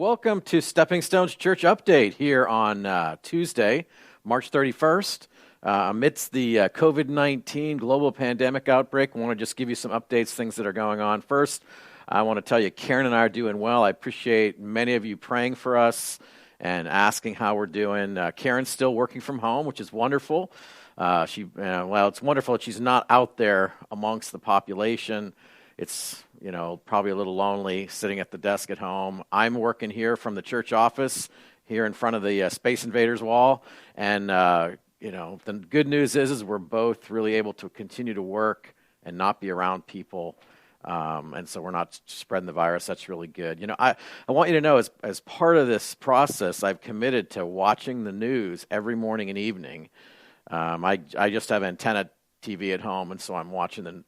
Welcome to Stepping Stones Church Update here on Tuesday, March 31st. Amidst the COVID-19 global pandemic outbreak, I want to just give you some updates, things that are going on. First, I want to tell you Karen and I are doing well. I appreciate many of you praying for us and asking how we're doing. Karen's still working from home, which is wonderful. It's wonderful that she's not out there amongst the population. It's, probably a little lonely sitting at the desk at home. I'm working here from the church office here in front of the Space Invaders wall. And, the good news is we're both really able to continue to work and not be around people. And so we're not spreading the virus. That's really good. I want you to know as part of this process, I've committed to watching the news every morning and evening. I just have antenna TV at home, and so I'm watching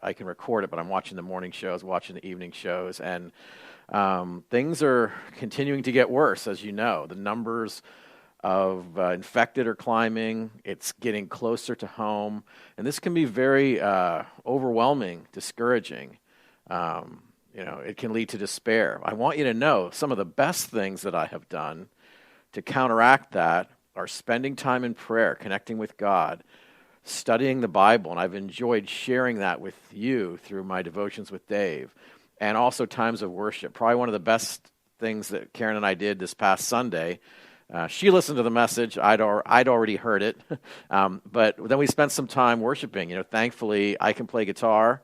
I can record it, but I'm watching the morning shows, watching the evening shows, and things are continuing to get worse, as you know. The numbers of infected are climbing. It's getting closer to home, and this can be very overwhelming, discouraging. It can lead to despair. I want you to know some of the best things that I have done to counteract that are spending time in prayer, connecting with God, studying the Bible, and I've enjoyed sharing that with you through my devotions with Dave, and also times of worship. Probably one of the best things that Karen and I did this past Sunday. She listened to the message. I'd already heard it, but then we spent some time worshiping. Thankfully, I can play guitar,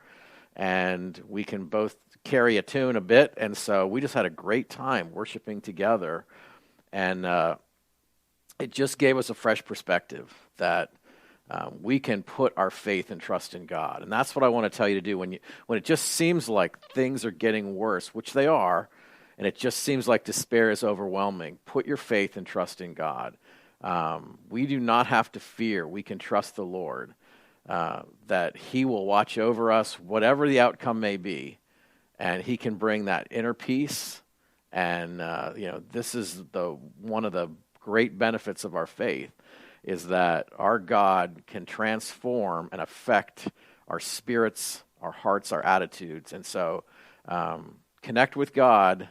and we can both carry a tune a bit, and so we just had a great time worshiping together, and it just gave us a fresh perspective that we can put our faith and trust in God. And that's what I want to tell you to do when it just seems like things are getting worse, which they are, and it just seems like despair is overwhelming. Put your faith and trust in God. We do not have to fear. We can trust the Lord, that He will watch over us, whatever the outcome may be, and He can bring that inner peace. And this is one of the great benefits of our faith, is that our God can transform and affect our spirits, our hearts, our attitudes. And so connect with God,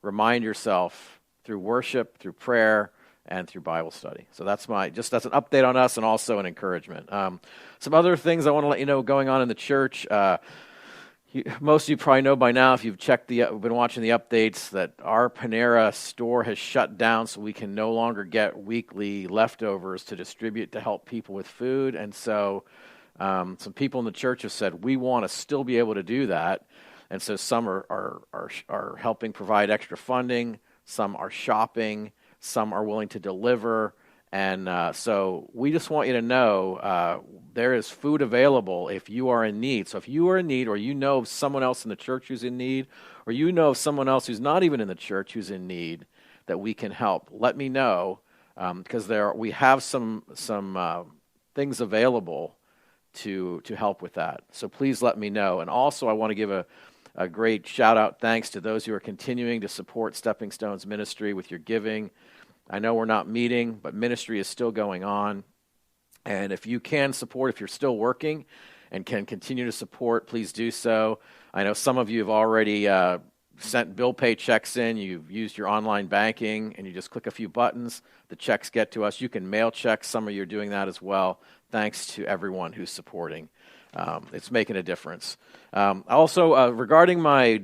remind yourself through worship, through prayer, and through Bible study. So that's an update on us and also an encouragement. Some other things I want to let you know going on in the church. Most of you probably know by now, if you've been watching the updates, that our Panera store has shut down, so we can no longer get weekly leftovers to distribute to help people with food. And so some people in the church have said, we want to still be able to do that. And so some are helping provide extra funding, some are shopping, some are willing to deliver. And so we just want you to know there is food available if you are in need. So if you are in need, or you know of someone else in the church who's in need, or you know of someone else who's not even in the church who's in need, that we can help, let me know, because we have some things available to help with that. So please let me know. And also I want to give a great shout-out thanks to those who are continuing to support Stepping Stones ministry with your giving. I know we're not meeting, but ministry is still going on. And if you can support, if you're still working and can continue to support, please do so. I know some of you have already sent bill pay checks in. You've used your online banking, and you just click a few buttons. The checks get to us. You can mail checks. Some of you are doing that as well. Thanks to everyone who's supporting. It's making a difference. Also, regarding my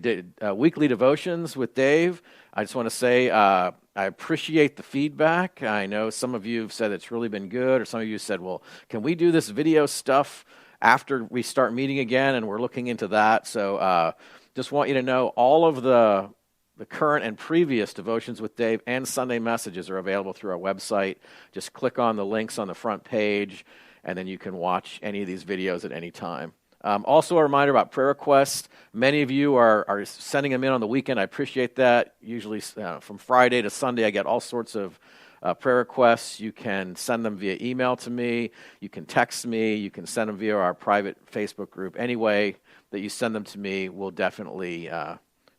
weekly devotions with Dave, I just want to say I appreciate the feedback. I know some of you have said it's really been good, or some of you said, well, can we do this video stuff after we start meeting again? And we're looking into that. So just want you to know all of the current and previous devotions with Dave and Sunday messages are available through our website. Just click on the links on the front page, and then you can watch any of these videos at any time. Also a reminder about prayer requests. Many of you are sending them in on the weekend. I appreciate that. Usually from Friday to Sunday, I get all sorts of prayer requests. You can send them via email to me. You can text me. You can send them via our private Facebook group. Any way that you send them to me, we'll definitely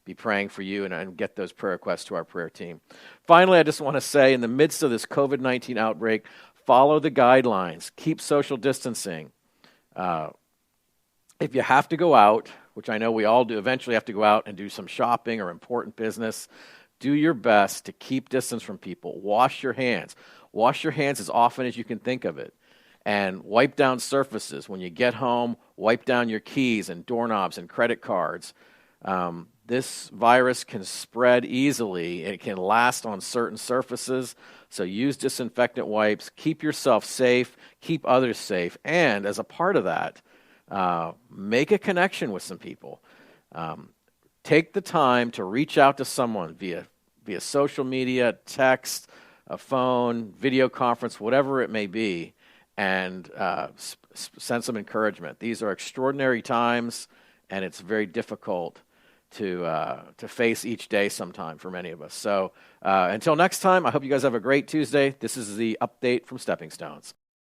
be praying for you and get those prayer requests to our prayer team. Finally, I just want to say, in the midst of this COVID-19 outbreak, follow the guidelines. Keep social distancing. If you have to go out, which I know we all do, eventually have to go out and do some shopping or important business, do your best to keep distance from people. Wash your hands. Wash your hands as often as you can think of it. And wipe down surfaces. When you get home, wipe down your keys and doorknobs and credit cards. This virus can spread easily. It can last on certain surfaces. So use disinfectant wipes. Keep yourself safe. Keep others safe. And as a part of that, make a connection with some people. Take the time to reach out to someone via social media, text, a phone, video conference, whatever it may be, and send some encouragement. These are extraordinary times, and it's very difficult to face each day sometime for many of us. So until next time, I hope you guys have a great Tuesday. This is the update from Stepping Stones.